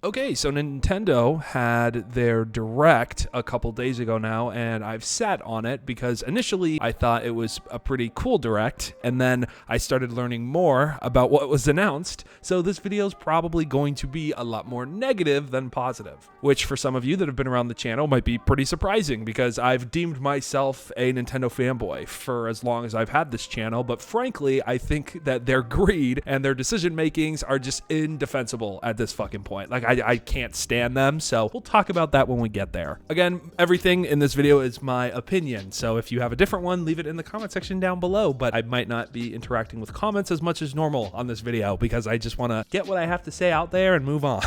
Okay, so Nintendo had their Direct a couple days ago now, and I've sat on it because initially I thought it was a pretty cool Direct, and then I started learning more about what was announced, so this video is probably going to be a lot more negative than positive, which for some of you that have been around the channel might be pretty surprising because I've deemed myself a Nintendo fanboy for as long as I've had this channel, but frankly, I think that their greed and their decision makings are just indefensible at this fucking point. Like, I can't stand them, so we'll talk about that when we get there. Again, everything in this video is my opinion, so if you have a different one, leave it in the comment section down below, but I might not be interacting with comments as much as normal on this video because I just want to get what I have to say out there and move on.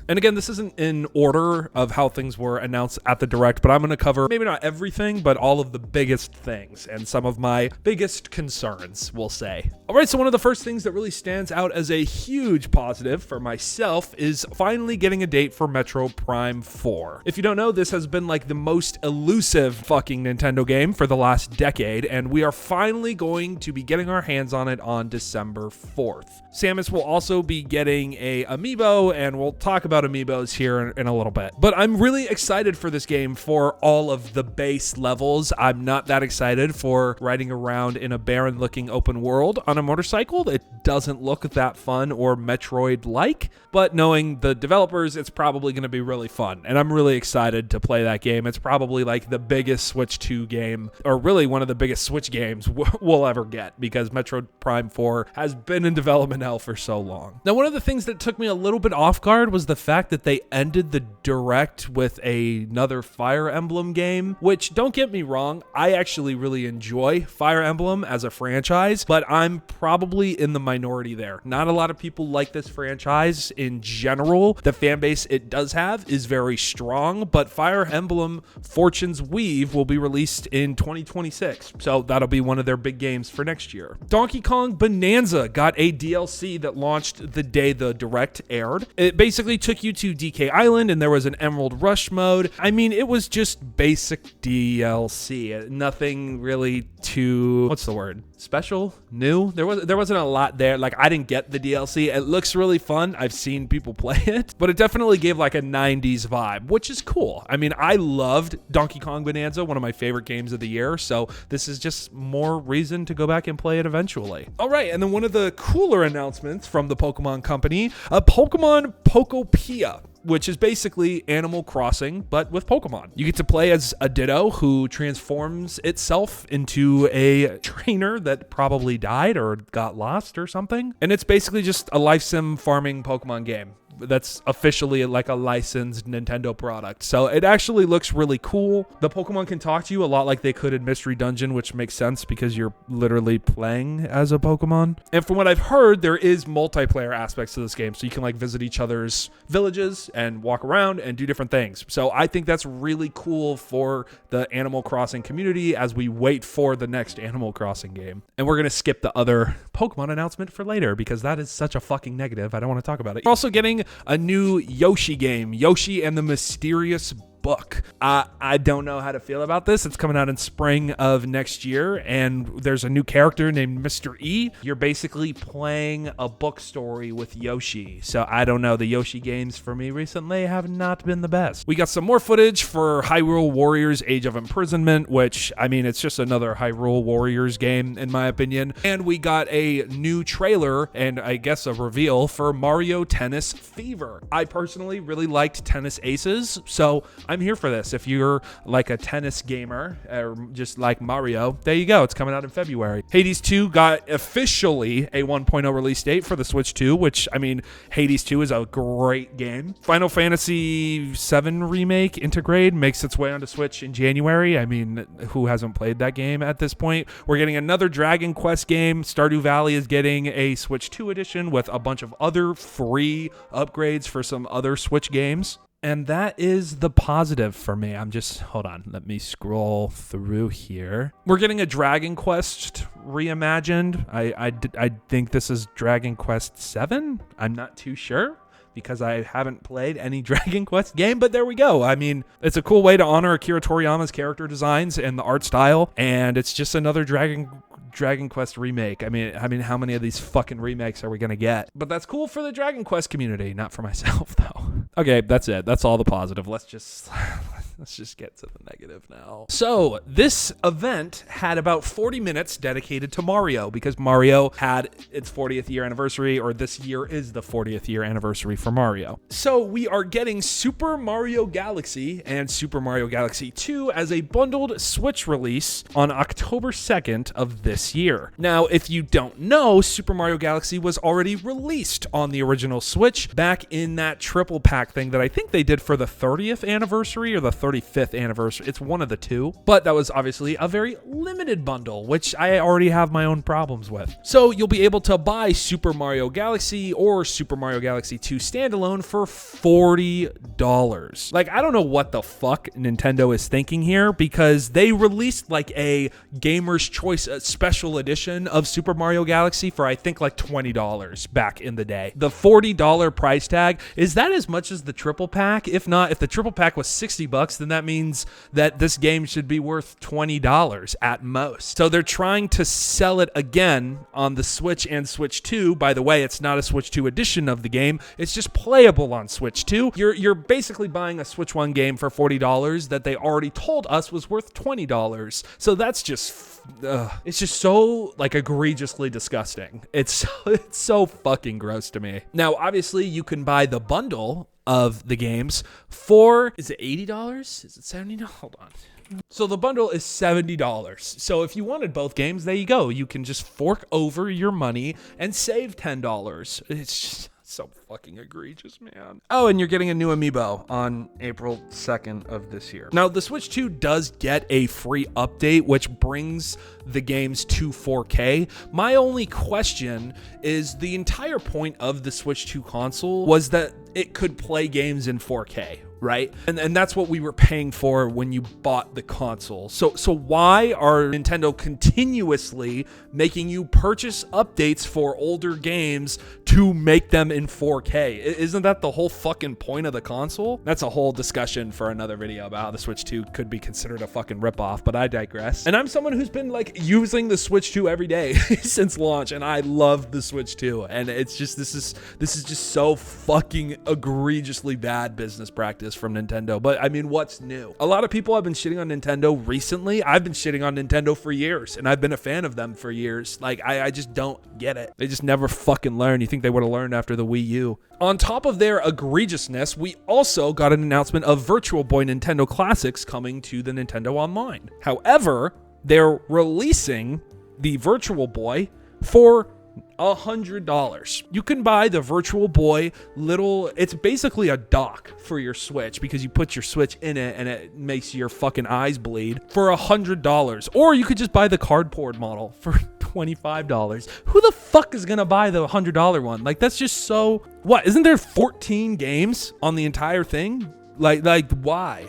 And again, this isn't in order of how things were announced at the Direct, but I'm going to cover maybe not everything, but all of the biggest things and some of my biggest concerns, we'll say. All right, so one of the first things that really stands out as a huge positive for myself is finally getting a date for Metroid Prime 4. If you don't know, this has been like the most elusive fucking Nintendo game for the last decade, and we are finally going to be getting our hands on it on December 4th. Samus will also be getting a amiibo, and we'll talk about amiibos here in a little bit. But I'm really excited for this game for all of the base levels. I'm not that excited for riding around in a barren-looking open world on a motorcycle. It doesn't look that fun or Metroid-like, but knowing the developers, it's probably going to be really fun, and I'm really excited to play that game. It's probably like the biggest Switch 2 game, or really one of the biggest Switch games we'll ever get, because Metroid Prime 4 has been in development hell for so long. Now, one of the things that took me a little bit off guard was the fact that they ended the Direct with another Fire Emblem game, which, don't get me wrong, I actually really enjoy Fire Emblem as a franchise, but I'm probably in the minority there. Not a lot of people like this franchise in general. The fan base it does have is very strong, but Fire Emblem Fortune's Weave will be released in 2026, so that'll be one of their big games for next year. Donkey Kong Bonanza got a DLC that launched the day the Direct aired. It basically took you to DK Island, and there was an Emerald Rush mode. I mean, it was just basic DLC. Nothing really too, what's the word? Special? New? There wasn't a lot there. Like, I didn't get the DLC. It looks really fun. I've seen people play it, but it definitely gave like a 90s vibe, which is cool. I mean, I loved Donkey Kong Bonanza, one of my favorite games of the year, so this is just more reason to go back and play it eventually. All right, and then one of the cooler announcements from the Pokemon Company, a Pokemon Pokopia, which is basically Animal Crossing, but with Pokemon. You get to play as a Ditto who transforms itself into a trainer that probably died or got lost or something. And it's basically just a life sim farming Pokemon game that's officially like a licensed Nintendo product. So it actually looks really cool. The Pokemon can talk to you a lot like they could in Mystery Dungeon, which makes sense because you're literally playing as a Pokemon. And from what I've heard, there is multiplayer aspects to this game. So you can like visit each other's villages and walk around and do different things. So I think that's really cool for the Animal Crossing community as we wait for the next Animal Crossing game. And we're going to skip the other Pokemon announcement for later because that is such a fucking negative. I don't want to talk about it. We're also getting a new Yoshi game, Yoshi and the Mysterious Book. I don't know how to feel about this. It's coming out in spring of next year, and there's a new character named Mr. E. You're basically playing a book story with Yoshi. So I don't know. The Yoshi games for me recently have not been the best. We got some more footage for Hyrule Warriors Age of Imprisonment, which, I mean, it's just another Hyrule Warriors game, in my opinion. And we got a new trailer and I guess a reveal for Mario Tennis Fever. I personally really liked Tennis Aces, so I'm here for this. If you're like a tennis gamer or just like Mario, there you go. It's coming out in February. Hades 2 got officially a 1.0 release date for the Switch 2, which, I mean, Hades 2 is a great game. Final Fantasy VII Remake Intergrade makes its way onto Switch in January. I mean, who hasn't played that game at this point? We're getting another Dragon Quest game. Stardew Valley is getting a Switch 2 edition with a bunch of other free upgrades for some other Switch games. And that is the positive for me. Hold on, let me scroll through here. We're getting a Dragon Quest reimagined. I think this is Dragon Quest 7. I'm not too sure because I haven't played any Dragon Quest game, but there we go. I mean, it's a cool way to honor Akira Toriyama's character designs and the art style, and it's just another Dragon Quest remake. I mean, how many of these fucking remakes are we gonna get? But that's cool for the Dragon Quest community, not for myself though. Okay, that's it. That's all the positive. Let's just get to the negative now. So this event had about 40 minutes dedicated to Mario because Mario had its 40th year anniversary, or this year is the 40th year anniversary for Mario. So we are getting Super Mario Galaxy and Super Mario Galaxy 2 as a bundled Switch release on October 2nd of this year. Now, if you don't know, Super Mario Galaxy was already released on the original Switch back in that triple pack thing that I think they did for the 30th anniversary or the 35th anniversary. It's one of the two, but that was obviously a very limited bundle, which I already have my own problems with. So you'll be able to buy Super Mario Galaxy or Super Mario Galaxy 2 standalone for $40. Like, I don't know what the fuck Nintendo is thinking here, because they released like a Gamer's Choice special edition of Super Mario Galaxy for I think like $20 back in the day. The $40 price tag, is that as much as the triple pack? If not, if the triple pack was $60, then that means that this game should be worth $20 at most. So they're trying to sell it again on the Switch and Switch 2. By the way, it's not a Switch 2 edition of the game. It's just playable on Switch 2. You're basically buying a Switch 1 game for $40 that they already told us was worth $20. So that's just it's just so like egregiously disgusting. It's so fucking gross to me. Now, obviously, you can buy the bundle of the games for, is it $80? Is it $70? Hold on. So the bundle is $70. So if you wanted both games, there you go. You can just fork over your money and save $10. It's just so fucking egregious, man. Oh, and you're getting a new amiibo on April 2nd of this year. Now, the Switch 2 does get a free update, which brings the games to 4K. My only question is, the entire point of the Switch 2 console was that it could play games in 4K, right? And that's what we were paying for when you bought the console. So why are Nintendo continuously making you purchase updates for older games to make them in 4K? Isn't that the whole fucking point of the console? That's a whole discussion for another video about how the Switch 2 could be considered a fucking ripoff, but I digress. And I'm someone who's been like using the Switch 2 every day since launch, and I love the Switch 2. And it's just, this is just so fucking egregiously bad business practice from Nintendo. But I mean, what's new? A lot of people have been shitting on Nintendo recently. I've been shitting on Nintendo for years, and I've been a fan of them for years. Like, I just don't get it. They just never fucking learn. You think they would have learned after the Wii U. On top of their egregiousness, we also got an announcement of Virtual Boy Nintendo Classics coming to the Nintendo Online. However, they're releasing the Virtual Boy for $100. You can buy the Virtual Boy it's basically a dock for your Switch, because you put your Switch in it and it makes your fucking eyes bleed, for $100. Or you could just buy the cardboard model for $25. Who the fuck is gonna buy the $100 one? Like, that's just so, what, isn't there 14 games on the entire thing? Like why?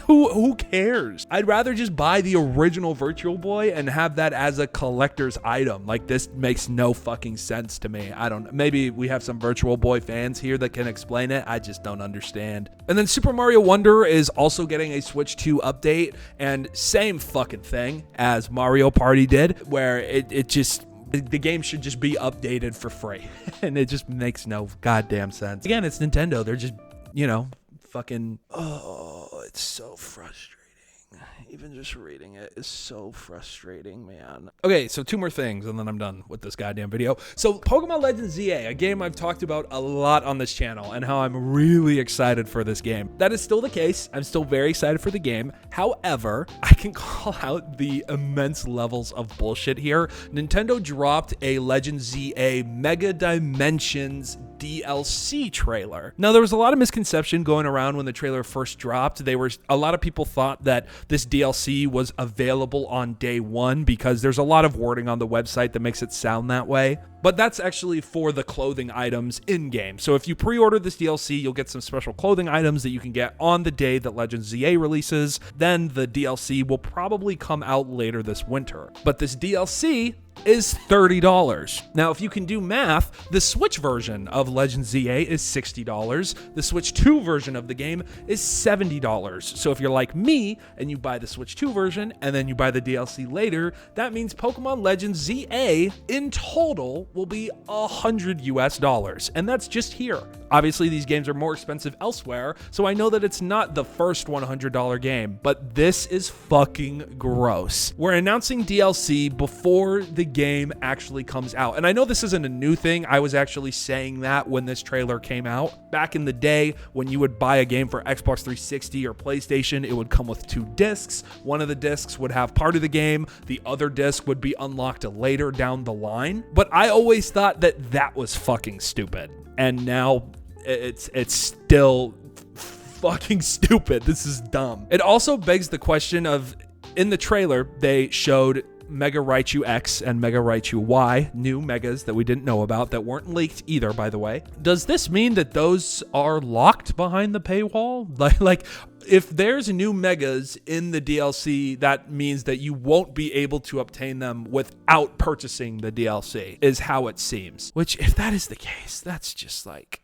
Who cares? I'd rather just buy the original Virtual Boy and have that as a collector's item. Like, this makes no fucking sense to me. I don't know. Maybe we have some Virtual Boy fans here that can explain it. I just don't understand. And then Super Mario Wonder is also getting a Switch 2 update, and same fucking thing as Mario Party did, where it just, the game should just be updated for free. And it just makes no goddamn sense. Again, it's Nintendo. They're just, fucking, it's so frustrating. Even just reading it is so frustrating, man. Okay, so 2 more things and then I'm done with this goddamn video. So Pokemon Legends ZA, a game I've talked about a lot on this channel and how I'm really excited for this game. That is still the case. I'm still very excited for the game. However, I can call out the immense levels of bullshit here. Nintendo dropped a Legends ZA Mega Dimensions DLC trailer. Now, there was a lot of misconception going around when the trailer first dropped. A lot of people thought that this DLC was available on day one, because there's a lot of wording on the website that makes it sound that way. But that's actually for the clothing items in-game. So if you pre-order this DLC, you'll get some special clothing items that you can get on the day that Legends ZA releases. Then the DLC will probably come out later this winter. But this DLC is $30. Now, if you can do math, the Switch version of Legend ZA is $60. The Switch 2 version of the game is $70. So if you're like me and you buy the Switch 2 version and then you buy the DLC later, that means Pokemon Legends ZA in total will be $100. And that's just here. Obviously, these games are more expensive elsewhere, so I know that it's not the first $100 game, but this is fucking gross. We're announcing DLC before the game actually comes out. And I know this isn't a new thing. I was actually saying that when this trailer came out. Back in the day, when you would buy a game for Xbox 360 or PlayStation, it would come with 2 discs. One of the discs would have part of the game. The other disc would be unlocked later down the line. But I always thought that that was fucking stupid. And now it's still fucking stupid. This is dumb. It also begs the question of, in the trailer, they showed Mega Raichu X and Mega Raichu Y, new megas that we didn't know about, that weren't leaked either, by the way. Does this mean that those are locked behind the paywall? Like if there's new megas in the DLC, that means that you won't be able to obtain them without purchasing the DLC, is how it seems. Which, if that is the case, that's just like...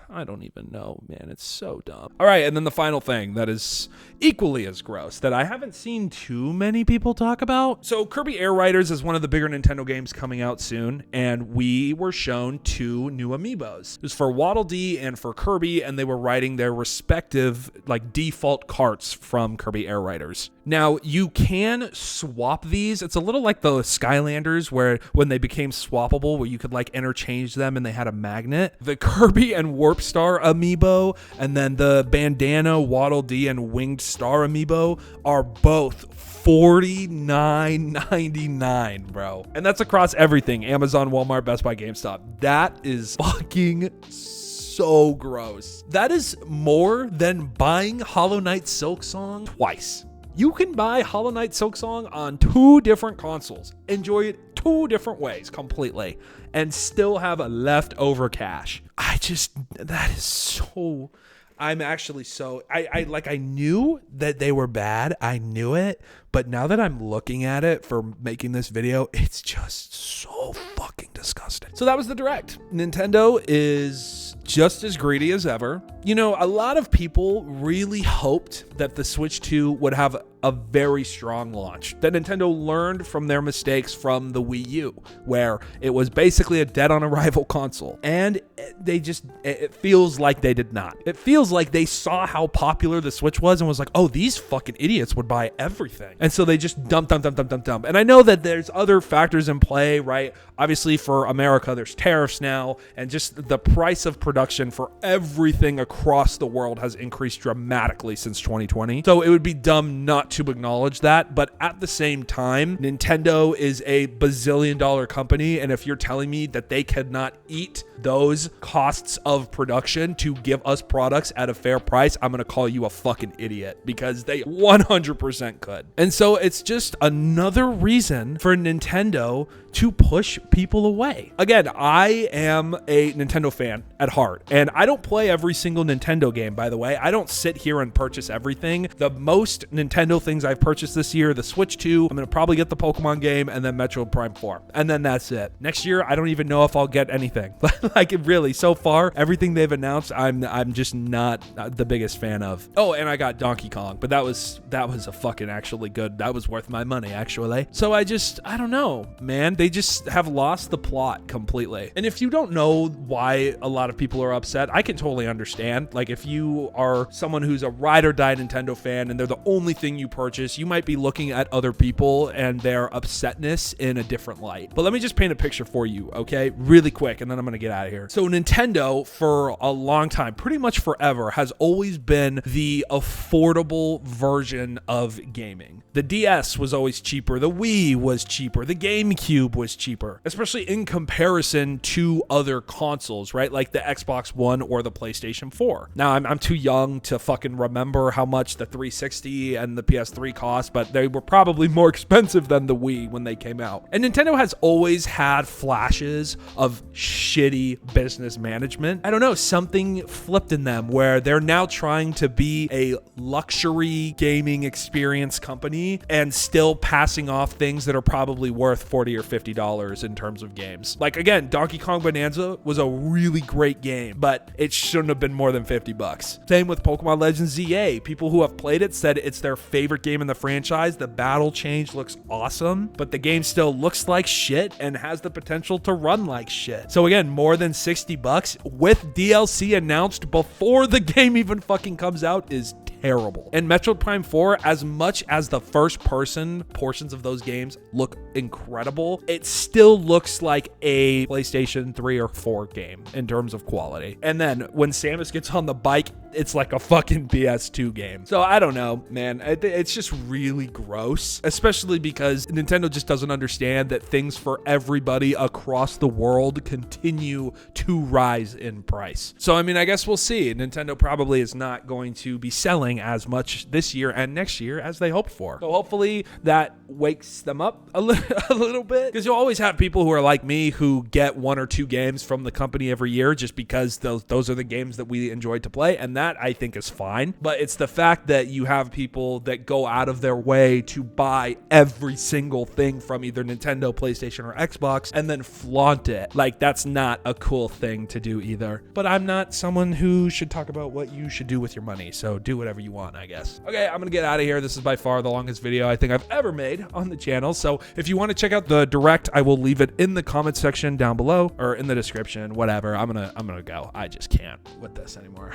I don't even know, man. It's so dumb. All right, and then the final thing that is equally as gross that I haven't seen too many people talk about. So Kirby Air Riders is one of the bigger Nintendo games coming out soon, and we were shown 2 new amiibos. It was for Waddle Dee and for Kirby, and they were riding their respective like default carts from Kirby Air Riders. Now, you can swap these. It's a little like the Skylanders, where when they became swappable, where you could like interchange them and they had a magnet. The Kirby and Warp Star amiibo and then the Bandana, Waddle Dee, and Winged Star amiibo are both $49.99, bro. And that's across everything: Amazon, Walmart, Best Buy, GameStop. That is fucking so gross. That is more than buying Hollow Knight Silksong twice. You can buy Hollow Knight Silksong on 2 different consoles, enjoy it 2 different ways completely, and still have a leftover cash. That is so... I'm actually so... I knew that they were bad. I knew it. But now that I'm looking at it for making this video, it's just so fucking disgusting. So that was the Direct. Nintendo is just as greedy as ever. You know, a lot of people really hoped that the Switch 2 would have a very strong launch, that Nintendo learned from their mistakes from the Wii U, where it was basically a dead on arrival console. And it feels like they did not. It feels like they saw how popular the Switch was and was like, oh, these fucking idiots would buy everything. And so they just dump. And I know that there's other factors in play, right? Obviously for America, there's tariffs now, and just the price of production for everything across the world has increased dramatically since 2020. So it would be dumb not to acknowledge that. But at the same time, Nintendo is a bazillion-dollar company, and if you're telling me that they cannot eat those costs of production to give us products at a fair price, I'm gonna call you a fucking idiot, because they 100% could. And so it's just another reason for Nintendo to push people away. Again, I am a Nintendo fan at heart, and I don't play every single Nintendo game, by the way. I don't sit here and purchase everything. The most Nintendo things I've purchased this year: the Switch 2, I'm gonna probably get the Pokemon game, and then Metroid Prime 4. And then that's it. Next year, I don't even know if I'll get anything. Like, really, so far, everything they've announced, I'm just not the biggest fan of. Oh, and I got Donkey Kong, but that was a fucking actually good. That was worth my money, actually. So I don't know, man. They just have lost the plot completely. And if you don't know why a lot of people are upset, I can totally understand. Like, if you are someone who's a ride or die Nintendo fan and they're the only thing you purchase, you might be looking at other people and their upsetness in a different light. But let me just paint a picture for you, okay? Really quick, and then I'm gonna get out of here. So Nintendo, for a long time, pretty much forever, has always been the affordable version of gaming. The DS was always cheaper. The Wii was cheaper. The GameCube was cheaper, especially in comparison to other consoles, right? Like the Xbox One or the PlayStation 4. Now, I'm too young to fucking remember how much the 360 and the PS3 cost, but they were probably more expensive than the Wii when they came out. And Nintendo has always had flashes of shitty business management. I don't know, something flipped in them where they're now trying to be a luxury gaming experience company and still passing off things that are probably worth $40 or $50 in terms of games. Like, again, Donkey Kong Bonanza was a really great game, but it shouldn't have been more than $50. Same with Pokemon Legends ZA. People who have played it said it's their favorite game in the franchise. The battle change looks awesome, but the game still looks like shit and has the potential to run like shit. So again, more than $60 with DLC announced before the game even fucking comes out is terrible. And Metroid Prime 4, as much as the first person portions of those games look incredible, it still looks like a PlayStation 3 or 4 game in terms of quality. And then when Samus gets on the bike, it's like a fucking PS2 game. So I don't know, man. It's just really gross, especially because Nintendo just doesn't understand that things for everybody across the world continue to rise in price. So, I mean, I guess we'll see. Nintendo probably is not going to be selling as much this year and next year as they hoped for. So hopefully that wakes them up a little bit, because you'll always have people who are like me who get 1 or 2 games from the company every year just because those are the games that we enjoy to play, and that I think is fine. But it's the fact that you have people that go out of their way to buy every single thing from either Nintendo, PlayStation, or Xbox and then flaunt it. Like, that's not a cool thing to do either. But I'm not someone who should talk about what you should do with your money, so do whatever you want, I guess. Okay, I'm gonna get out of here. This is by far the longest video I think I've ever made on the channel, so if you want to check out the direct, I will leave it in the comment section down below or in the description, whatever. I'm gonna go. I just can't with this anymore.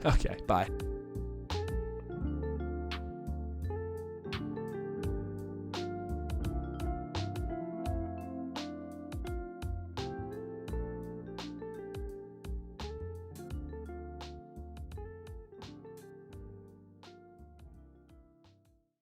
Okay, bye.